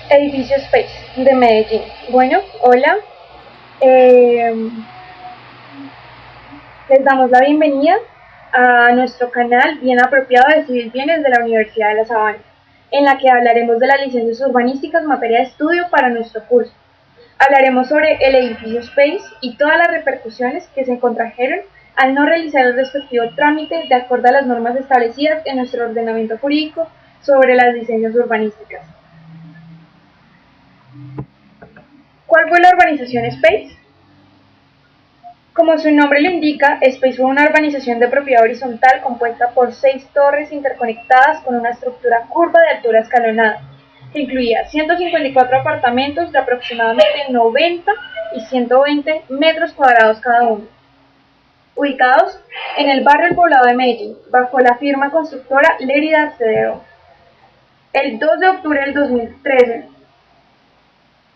Edificio Space de Medellín. Bueno, hola. Eh, Les damos la bienvenida a nuestro canal Bien Apropiado de Civil Bienes de la Universidad de La Sabana, en la que hablaremos de las licencias urbanísticas materia de estudio para nuestro curso. Hablaremos sobre el edificio Space y todas las repercusiones que se contrajeron al no realizar el respectivo trámite de acuerdo a las normas establecidas en nuestro ordenamiento jurídico sobre las licencias urbanísticas. ¿Cuál fue la urbanización Space? Como su nombre lo indica, Space fue una urbanización de propiedad horizontal compuesta por 6 torres interconectadas con una estructura curva de altura escalonada, que incluía 154 apartamentos de aproximadamente 90 y 120 metros cuadrados cada uno, ubicados en el barrio El Poblado de Medellín, bajo la firma constructora Lérida CDO. El 2 de octubre del 2013,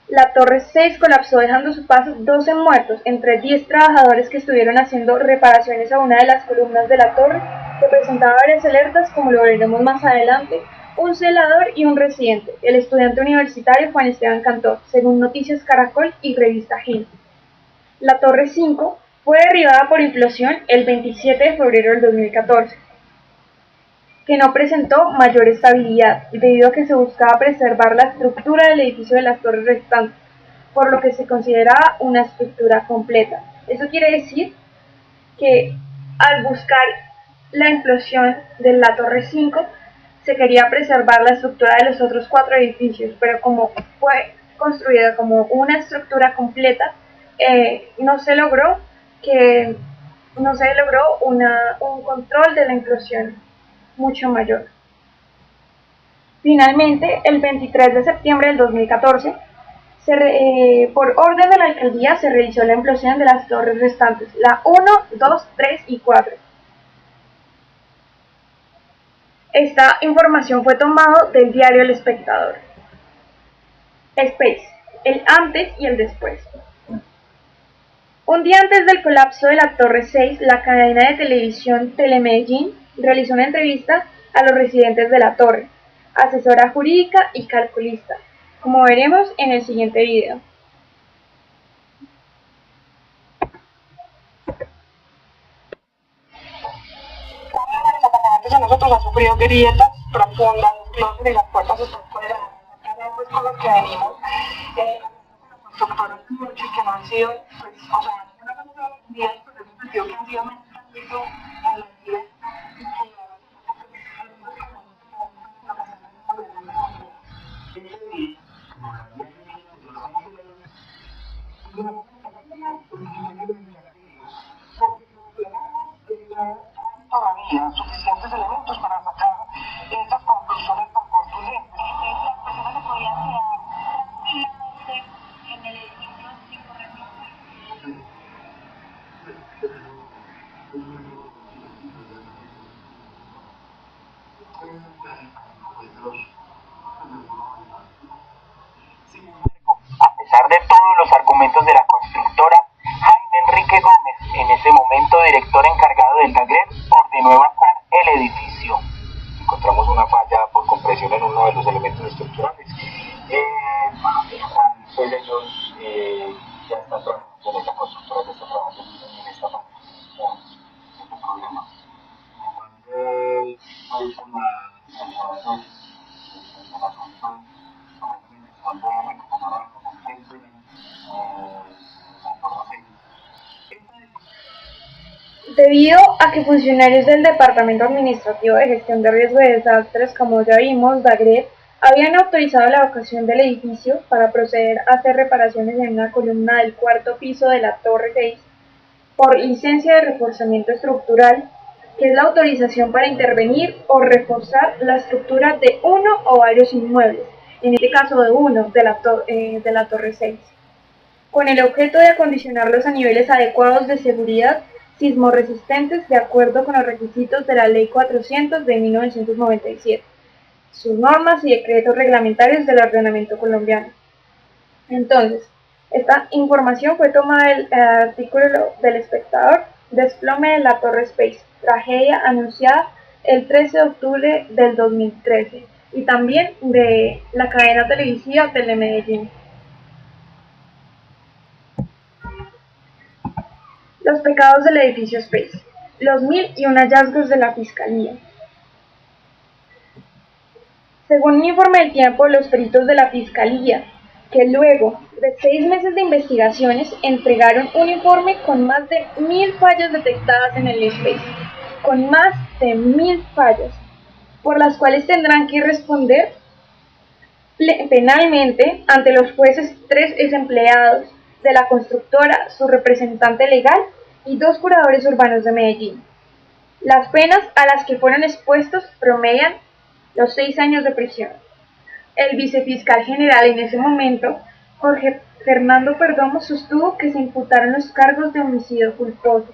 la torre 6 colapsó dejando a su paso 12 muertos, entre 10 trabajadores que estuvieron haciendo reparaciones a una de las columnas de la torre, que presentaba varias alertas, como lo veremos más adelante, un celador y un residente, el estudiante universitario Juan Esteban Cantor, según Noticias Caracol y Revista Gente. La torre 5 fue derribada por implosión el 27 de febrero del 2014. Que no presentó mayor estabilidad, debido a que se buscaba preservar la estructura del edificio de las torres restantes, por lo que se consideraba una estructura completa. Eso quiere decir que al buscar la implosión de la torre 5, se quería preservar la estructura de los otros 4 edificios, pero como fue construida como una estructura completa, no se logró un control de la implosión mucho mayor. Finalmente, el 23 de septiembre del 2014, por orden de la alcaldía se realizó la implosión de las torres restantes, la 1, 2, 3 y 4. Esta información fue tomada del diario El Espectador. Space, el antes y el después. Un día antes del colapso de la Torre 6, la cadena de televisión Telemedellín realizó una entrevista a los residentes de la torre, asesora jurídica y calculista, como veremos en el siguiente video. A nosotros ha sufrido grietas profundas, closets y las puertas están fuera. Pues con los que venimos, constructores muchos que no han sido, pues, o sea, una cosa de días, pero es un sentido que han sido menos en la vida. Todavía suficientes elementos para sacar estas conclusiones tan concluyentes. Las personas se podían quedar tranquilamente en el edificio sin corregir. Sin embargo, a pesar de todos los argumentos de la constructora, Jaime Enrique Gómez, en ese momento director encargado del taller, ordenó evacuar el edificio. Encontramos una falla por compresión en uno de los elementos estructurales. Pues ellos ya están trabajando en esta constructora, que está trabajando en esta falla. Este problema. Debido a que funcionarios del Departamento Administrativo de Gestión de Riesgo de Desastres, como ya vimos, DAGRED, habían autorizado la evacuación del edificio para proceder a hacer reparaciones en una columna del 4º piso de la Torre 6, por licencia de reforzamiento estructural, que es la autorización para intervenir o reforzar la estructura de uno o varios inmuebles, en este caso de uno de la Torre 6, con el objeto de acondicionarlos a niveles adecuados de seguridad sismorresistentes de acuerdo con los requisitos de la Ley 400 de 1997, sus normas y decretos reglamentarios del ordenamiento colombiano. Entonces, esta información fue tomada del artículo del Espectador, Desplome de la Torre Space, tragedia anunciada el 13 de octubre del 2013, y también de la cadena televisiva Telemedellín. Los pecados del edificio Space. Los 1001 hallazgos de la Fiscalía. Según un informe del tiempo, los peritos de la Fiscalía, que luego de 6 meses de investigaciones entregaron un informe con más de 1000 fallas detectadas en el Space, con más de 1000 fallas, por las cuales tendrán que responder penalmente ante los jueces 3 empleados de la constructora, su representante legal y 2 curadores urbanos de Medellín. Las penas a las que fueron expuestos promedian los 6 años de prisión. El vicefiscal general en ese momento, Jorge Fernando Perdomo, sostuvo que se imputaron los cargos de homicidio culposo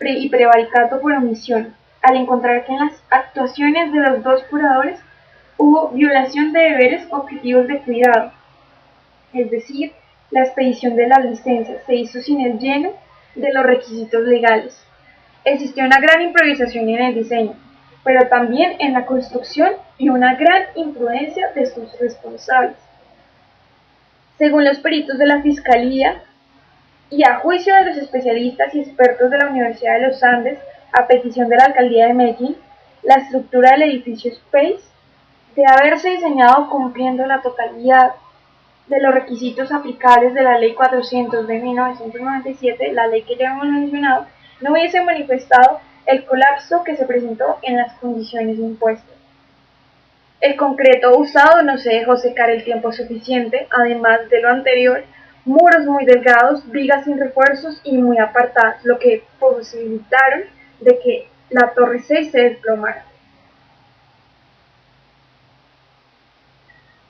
y prevaricato por omisión, al encontrar que en las actuaciones de los 2 curadores hubo violación de deberes objetivos de cuidado, es decir, la expedición de las licencias se hizo sin el lleno de los requisitos legales. Existió una gran improvisación en el diseño, pero también en la construcción y una gran imprudencia de sus responsables. Según los peritos de la Fiscalía, y a juicio de los especialistas y expertos de la Universidad de los Andes, a petición de la Alcaldía de Medellín, la estructura del edificio Space de haberse diseñado cumpliendo la totalidad de los requisitos aplicables de la Ley 400 de 1997, la ley que ya hemos mencionado, no hubiese manifestado el colapso que se presentó en las condiciones impuestas. El concreto usado no se dejó secar el tiempo suficiente, además de lo anterior, muros muy delgados, vigas sin refuerzos y muy apartadas, lo que posibilitaron de que la Torre 6 se desplomara.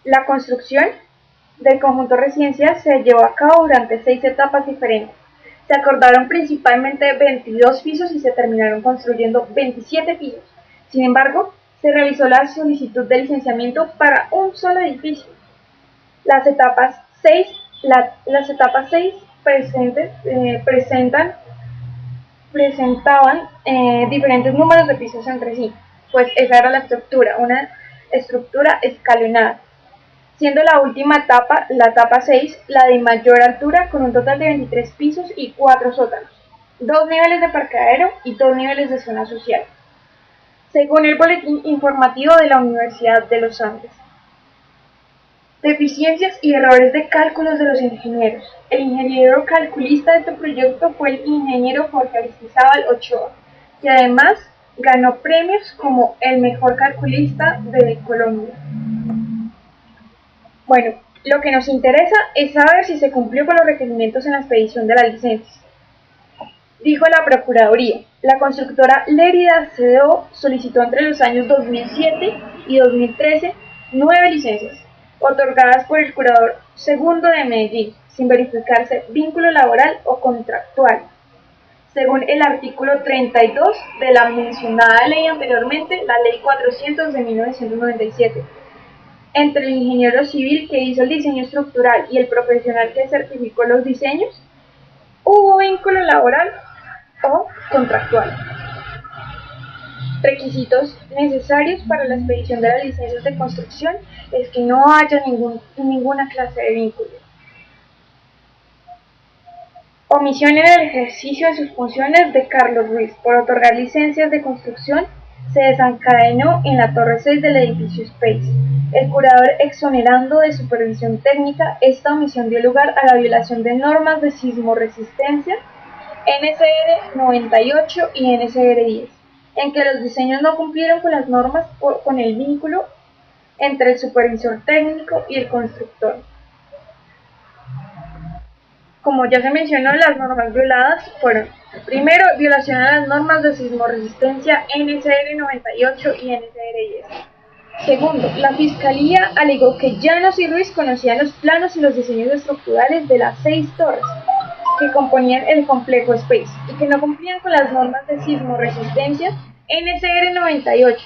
La construcción del conjunto residencial se llevó a cabo durante 6 etapas diferentes. Se acordaron principalmente 22 pisos y se terminaron construyendo 27 pisos. Sin embargo, se realizó la solicitud de licenciamiento para un solo edificio. Las etapas 6 presentaban diferentes números de pisos entre sí, pues esa era la estructura, una estructura escalonada, siendo la última etapa, la etapa 6, la de mayor altura, con un total de 23 pisos y 4 sótanos, 2 niveles de parqueadero y 2 niveles de zona social, según el boletín informativo de la Universidad de los Andes. Deficiencias y errores de cálculos de los ingenieros. El ingeniero calculista de este proyecto fue el ingeniero Jorge Aristizábal Ochoa, que además ganó premios como el mejor calculista de Colombia. Bueno, lo que nos interesa es saber si se cumplió con los requerimientos en la expedición de las licencias. Dijo la Procuraduría, la constructora Lérida CDO solicitó entre los años 2007 y 2013 9 licencias, otorgadas por el Curador Segundo de Medellín, sin verificarse vínculo laboral o contractual, según el artículo 32 de la mencionada ley anteriormente, la Ley 400 de 1997. Entre el ingeniero civil que hizo el diseño estructural y el profesional que certificó los diseños, hubo vínculo laboral o contractual. Requisitos necesarios para la expedición de las licencias de construcción es que no haya ninguna clase de vínculo. Omisión en el ejercicio de sus funciones de Carlos Ruiz por otorgar licencias de construcción se desencadenó en la Torre 6 del edificio Space. El curador exonerando de supervisión técnica, esta omisión dio lugar a la violación de normas de sismoresistencia NSR 98 y NSR 10, en que los diseños no cumplieron con las normas con el vínculo entre el supervisor técnico y el constructor. Como ya se mencionó, las normas violadas fueron: primero, violación a las normas de sismoresistencia NSR 98 y NSR 10. Segundo, la Fiscalía alegó que Llanos y Ruiz conocían los planos y los diseños estructurales de las 6 torres que componían el complejo Space y que no cumplían con las normas de sismoresistencia NSR 98,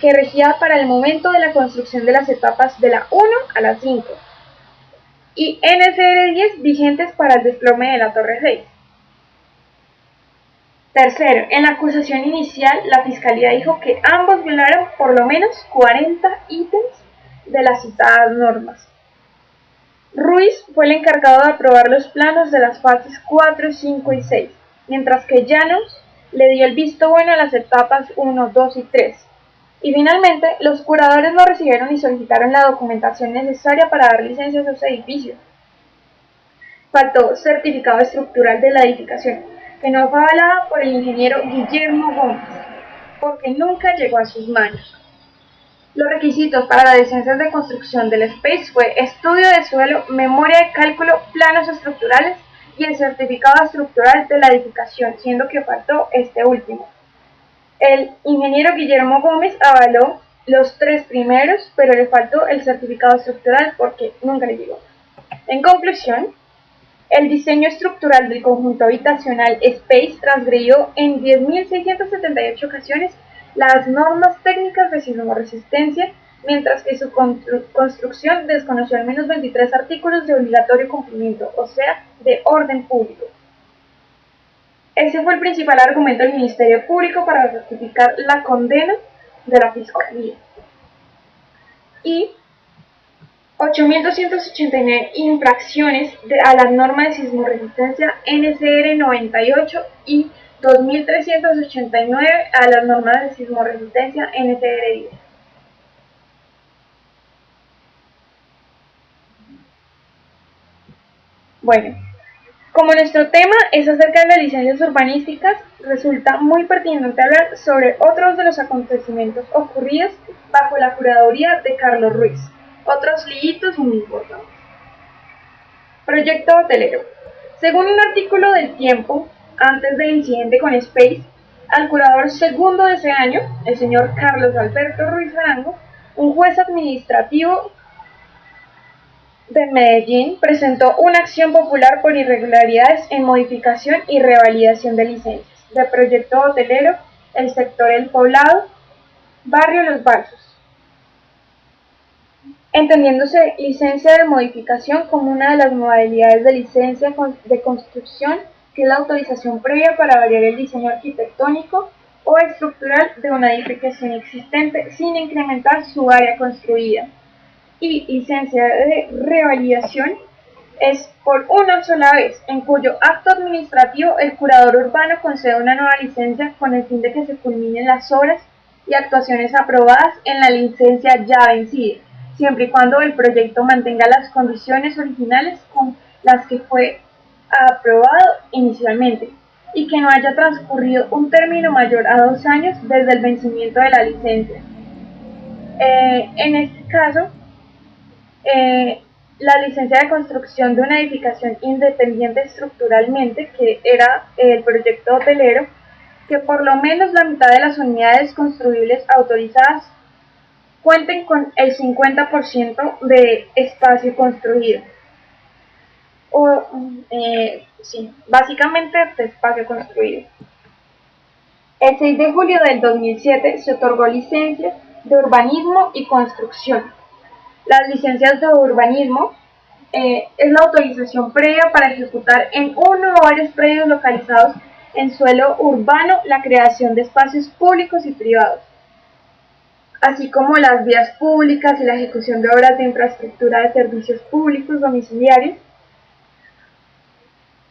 que regía para el momento de la construcción de las etapas de la 1 a la 5, y NSR 10 vigentes para el desplome de la Torre 6. Tercero, en la acusación inicial, la Fiscalía dijo que ambos violaron por lo menos 40 ítems de las citadas normas. Ruiz fue el encargado de aprobar los planos de las fases 4, 5 y 6, mientras que Llanos le dio el visto bueno a las etapas 1, 2 y 3. Y finalmente, los curadores no recibieron y solicitaron la documentación necesaria para dar licencia a esos edificios. Faltó certificado estructural de la edificación, que no fue avalada por el ingeniero Guillermo Gómez, porque nunca llegó a sus manos. Los requisitos para las licencias de construcción del SPACE fue estudio de suelo, memoria de cálculo, planos estructurales y el certificado estructural de la edificación, siendo que faltó este último. El ingeniero Guillermo Gómez avaló los 3 primeros, pero le faltó el certificado estructural porque nunca le llegó. En conclusión, el diseño estructural del conjunto habitacional SPACE transgredió en 10.678 ocasiones las normas técnicas de sismoresistencia, mientras que su construcción desconoció al menos 23 artículos de obligatorio cumplimiento, o sea, de orden público. Ese fue el principal argumento del Ministerio Público para justificar la condena de la Fiscalía. Y 8.289 infracciones a las normas de sismoresistencia NSR 98 y 2.389 a las normas de sismoresistencia NSR 10. Bueno, como nuestro tema es acerca de las licencias urbanísticas, resulta muy pertinente hablar sobre otros de los acontecimientos ocurridos bajo la curaduría de Carlos Ruiz. Otros liitos muy importantes. Proyecto hotelero. Según un artículo del Tiempo, antes del incidente con SPACE, al curador segundo de ese año, el señor Carlos Alberto Ruiz Arango, un juez administrativo de Medellín presentó una acción popular por irregularidades en modificación y revalidación de licencias de proyecto hotelero, el sector El Poblado, barrio Los Balsos, entendiéndose licencia de modificación como una de las modalidades de licencia de construcción, que es la autorización previa para variar el diseño arquitectónico o estructural de una edificación existente sin incrementar su área construida. Y licencia de revalidación es por una sola vez, en cuyo acto administrativo el curador urbano concede una nueva licencia con el fin de que se culminen las obras y actuaciones aprobadas en la licencia ya vencida, siempre y cuando el proyecto mantenga las condiciones originales con las que fue aprobado inicialmente y que no haya transcurrido un término mayor a 2 años desde el vencimiento de la licencia. En este caso, la licencia de construcción de una edificación independiente estructuralmente, que era el proyecto hotelero, que por lo menos la mitad de las unidades construibles autorizadas cuenten con el 50% de espacio construido. Sí, básicamente de espacio construido. El 6 de julio del 2007 se otorgó licencia de urbanismo y construcción. Las licencias de urbanismo es la autorización previa para ejecutar en uno o varios predios localizados en suelo urbano la creación de espacios públicos y privados, así como las vías públicas y la ejecución de obras de infraestructura de servicios públicos domiciliarios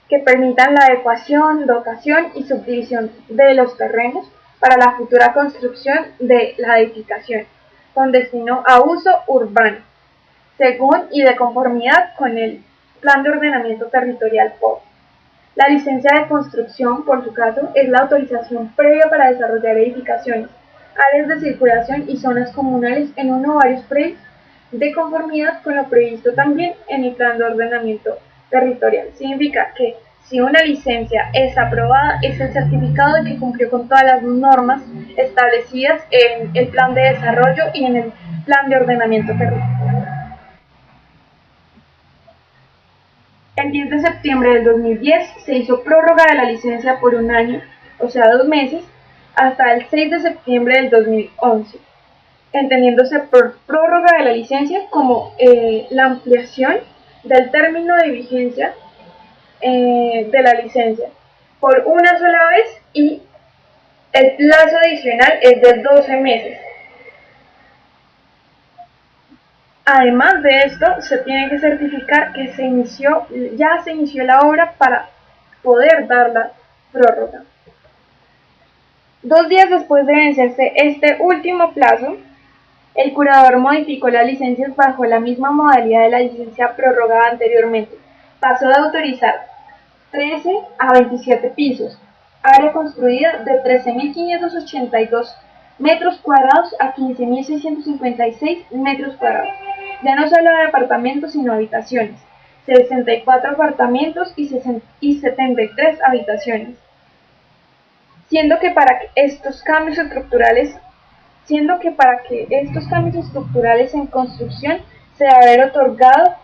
que permitan la adecuación, dotación y subdivisión de los terrenos para la futura construcción de la edificación, con destino a uso urbano, según y de conformidad con el Plan de Ordenamiento Territorial POT. La licencia de construcción, por su caso, es la autorización previa para desarrollar edificaciones, áreas de circulación y zonas comunales en uno o varios predios, de conformidad con lo previsto también en el Plan de Ordenamiento Territorial. Significa que si una licencia es aprobada, es el certificado de que cumplió con todas las normas establecidas en el Plan de Desarrollo y en el Plan de Ordenamiento Territorial. El 10 de septiembre del 2010 se hizo prórroga de la licencia por un año, o sea 2 meses, hasta el 6 de septiembre del 2011, entendiéndose por prórroga de la licencia como la ampliación del término de vigencia de la licencia por una sola vez, y el plazo adicional es de 12 meses. Además de esto, se tiene que certificar que ya se inició la obra para poder dar la prórroga. 2 días después de vencerse este último plazo, el curador modificó las licencias bajo la misma modalidad de la licencia prorrogada anteriormente. Pasó de autorizar 13 a 27 pisos, área construida de 13.582 metros cuadrados a 15.656 metros cuadrados. Ya no solo de apartamentos sino habitaciones, 64 apartamentos y 73 habitaciones. Siendo que para que estos cambios estructurales en construcción se debe haber otorgado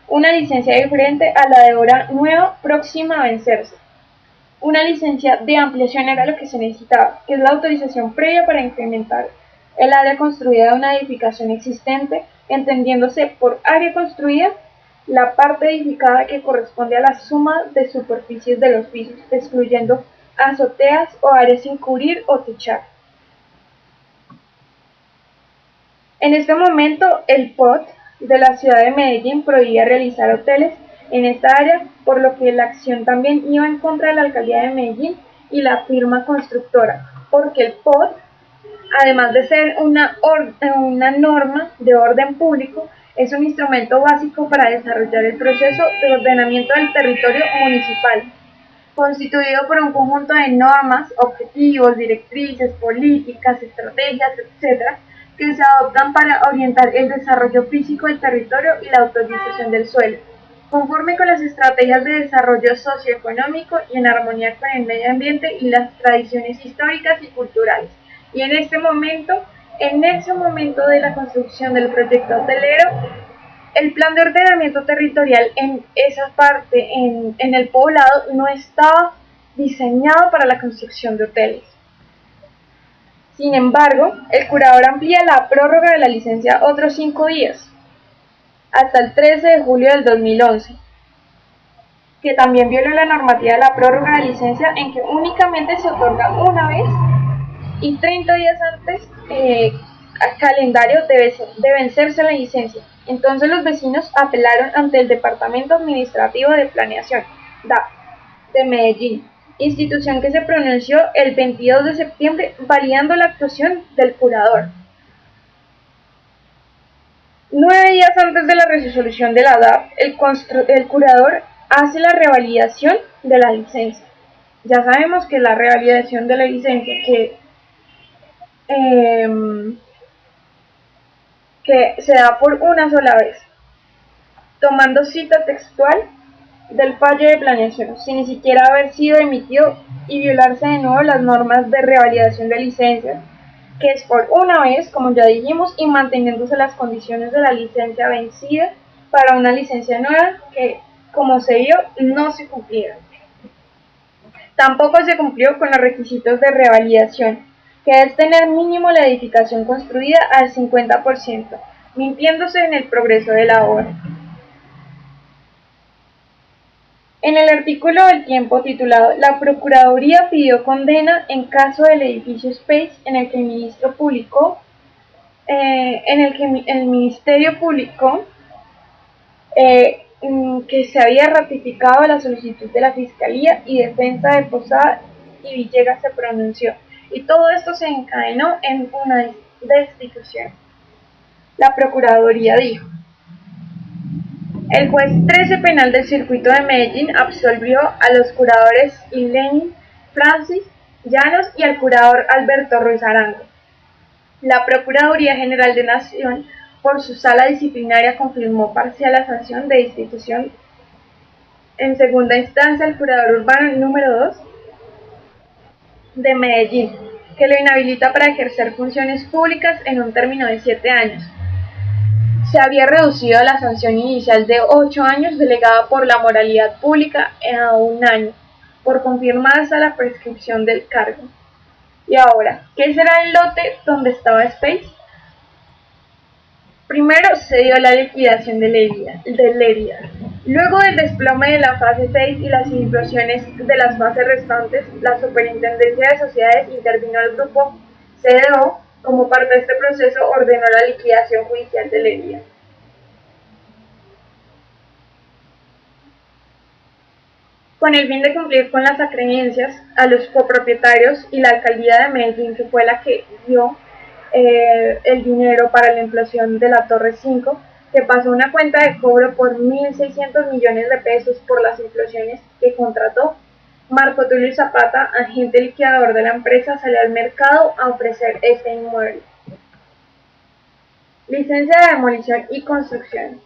una licencia diferente a la de obra nueva próxima a vencerse. Una licencia de ampliación era lo que se necesitaba, que es la autorización previa para incrementar el área construida de una edificación existente, entendiéndose por área construida la parte edificada que corresponde a la suma de superficies de los pisos, excluyendo azoteas o áreas sin cubrir o techar. En este momento, el POT de la ciudad de Medellín prohibía realizar hoteles en esta área, por lo que la acción también iba en contra de la alcaldía de Medellín y la firma constructora, porque el POT, además de ser una norma de orden público, es un instrumento básico para desarrollar el proceso de ordenamiento del territorio municipal, constituido por un conjunto de normas, objetivos, directrices, políticas, estrategias, etc., que se adoptan para orientar el desarrollo físico del territorio y la autorización del suelo, conforme con las estrategias de desarrollo socioeconómico y en armonía con el medio ambiente y las tradiciones históricas y culturales. Y en ese momento de la construcción del proyecto hotelero, el plan de ordenamiento territorial en esa parte, en el poblado, no estaba diseñado para la construcción de hoteles. Sin embargo, el curador amplía la prórroga de la licencia otros 5 días, hasta el 13 de julio del 2011, que también violó la normativa de la prórroga de licencia en que únicamente se otorga una vez y 30 días antes al calendario de vencerse la licencia. Entonces los vecinos apelaron ante el Departamento Administrativo de Planeación, DAP, de Medellín, institución que se pronunció el 22 de septiembre validando la actuación del curador. 9 días antes de la resolución de la DAP, el curador hace la revalidación de la licencia. Ya sabemos que la revalidación de la licencia que se da por una sola vez, tomando cita textual del fallo de planeación, sin ni siquiera haber sido emitido y violarse de nuevo las normas de revalidación de licencias, que es por una vez, como ya dijimos, y manteniéndose las condiciones de la licencia vencida para una licencia nueva que, como se vio, no se cumplieron. Tampoco se cumplió con los requisitos de revalidación, que es tener mínimo la edificación construida al 50%, mintiéndose en el progreso de la obra. En el artículo del Tiempo titulado "La Procuraduría pidió condena en caso del edificio Space", en el que el Ministerio publicó que se había ratificado la solicitud de la Fiscalía y Defensa de Posada y Villegas se pronunció, y todo esto se encadenó en una destitución. La Procuraduría dijo: el juez 13 penal del circuito de Medellín absolvió a los curadores Lenin Francis Llanos y al curador Alberto Ruiz Arango. La Procuraduría General de Nación, por su sala disciplinaria, confirmó parcial la sanción de destitución en segunda instancia al curador urbano número 2 de Medellín, que lo inhabilita para ejercer funciones públicas en un término de 7 años. Se había reducido la sanción inicial de 8 años delegada por la moralidad pública a 1 año, por confirmarse la prescripción del cargo. Y ahora, ¿qué será el lote donde estaba Space? Primero se dio la liquidación de Lérida. Luego del desplome de la fase 6 y las implosiones de las fases restantes, la Superintendencia de Sociedades intervino al grupo CDO. Como parte de este proceso, ordenó la liquidación judicial de Lérida. Con el fin de cumplir con las acreencias a los copropietarios y la alcaldía de Medellín, que fue la que dio el dinero para la ampliación de la Torre 5, que pasó una cuenta de cobro por 1.600 millones de pesos por las implosiones que contrató, Marco Tulio Zapata, agente liquidador de la empresa, salió al mercado a ofrecer este inmueble. Licencia de demolición y construcción.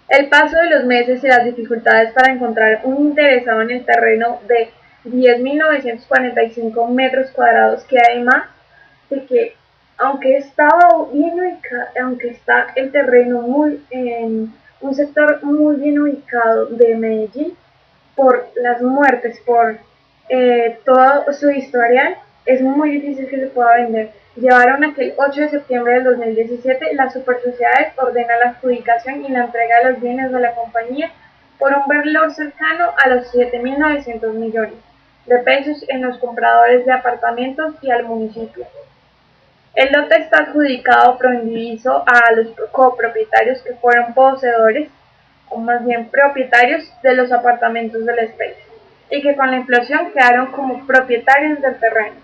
El paso de los meses y las dificultades para encontrar un interesado en el terreno de 10.945 metros cuadrados, que además de que aunque está el terreno en un sector muy bien ubicado de Medellín, por las muertes, por todo su historial, es muy difícil que se pueda vender. Llevaron a que el 8 de septiembre del 2017 las supersociedades ordenan la adjudicación y la entrega de los bienes de la compañía por un valor cercano a los 7.900 millones de pesos en los compradores de apartamentos y al municipio. El lote está adjudicado pro indiviso a los copropietarios que fueron poseedores, o más bien propietarios, de los apartamentos del Space, y que con la implosión quedaron como propietarios del terreno.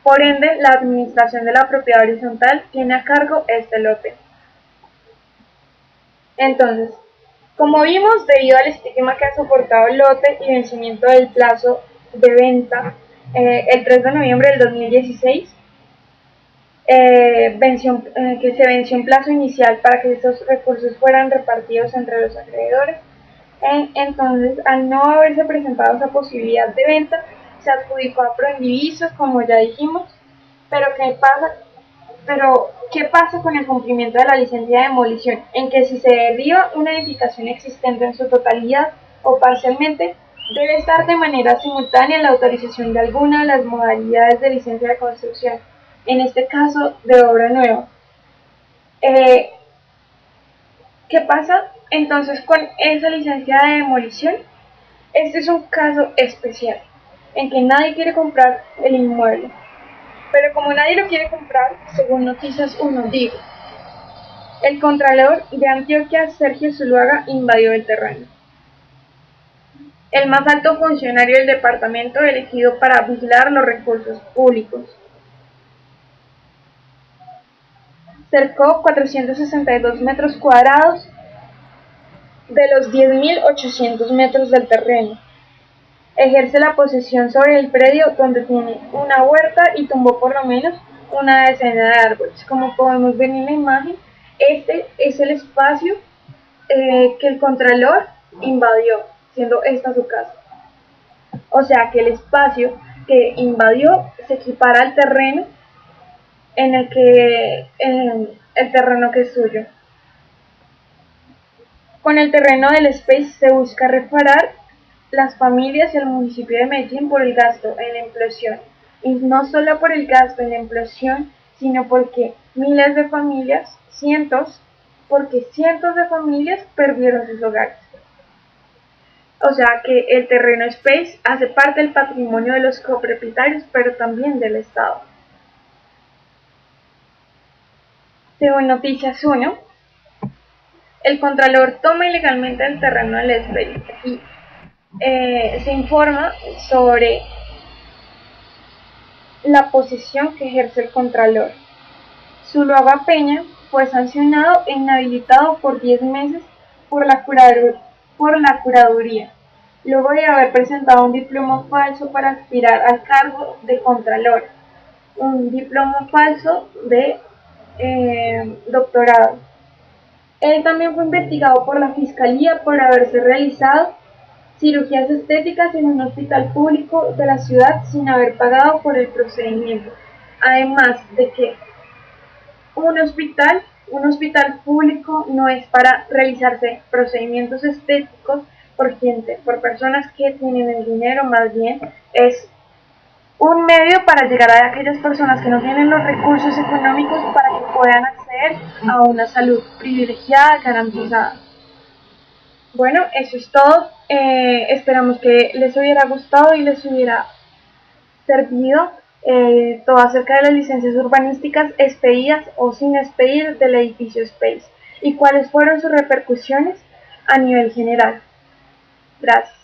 Por ende, la administración de la propiedad horizontal tiene a cargo este lote. Entonces, como vimos, debido al estigma que ha soportado el lote y vencimiento del plazo de venta el 3 de noviembre del 2016, que se venció un plazo inicial para que esos recursos fueran repartidos entre los acreedores. Entonces, al no haberse presentado esa posibilidad de venta, se adjudicó a proindiviso, como ya dijimos. Pero ¿qué pasa con el cumplimiento de la licencia de demolición? En que si se derriba una edificación existente en su totalidad o parcialmente, debe estar de manera simultánea la autorización de alguna de las modalidades de licencia de construcción, en este caso de obra nueva. ¿Qué pasa entonces con esa licencia de demolición? Este es un caso especial, en que nadie quiere comprar el inmueble. Pero como nadie lo quiere comprar, según Noticias 1 digo, el Contralor de Antioquia, Sergio Zuluaga, invadió el terreno. El más alto funcionario del departamento elegido para vigilar los recursos públicos. Cercó 462 metros cuadrados de los 10.800 metros del terreno. Ejerce la posesión sobre el predio, donde tiene una huerta, y tumbó por lo menos una decena de árboles. Como podemos ver en la imagen, este es el espacio que el Contralor invadió, siendo esta su casa. O sea que el espacio que invadió se equipara al terreno el terreno que es suyo. Con el terreno del Space se busca reparar las familias y el municipio de Medellín por el gasto en la implosión, y no solo por el gasto en la implosión, sino porque miles de familias, cientos de familias perdieron sus hogares. O sea que el terreno Space hace parte del patrimonio de los copropietarios, pero también del Estado. Según Noticias 1, el Contralor toma ilegalmente el terreno del Space y se informa sobre la posesión que ejerce el Contralor. Zuluaga Peña fue sancionado e inhabilitado por 10 meses por la Curaduría, luego de haber presentado un diploma falso para aspirar al cargo de Contralor, un diploma falso de doctorado. Él también fue investigado por la Fiscalía por haberse realizado cirugías estéticas en un hospital público de la ciudad sin haber pagado por el procedimiento. Además de que un hospital público no es para realizarse procedimientos estéticos por personas que tienen el dinero, más bien es un medio para llegar a aquellas personas que no tienen los recursos económicos para que puedan acceder a una salud privilegiada, garantizada. Bueno, eso es todo. Esperamos que les hubiera gustado y les hubiera servido todo acerca de las licencias urbanísticas expedidas o sin expedir del edificio Space y cuáles fueron sus repercusiones a nivel general. Gracias.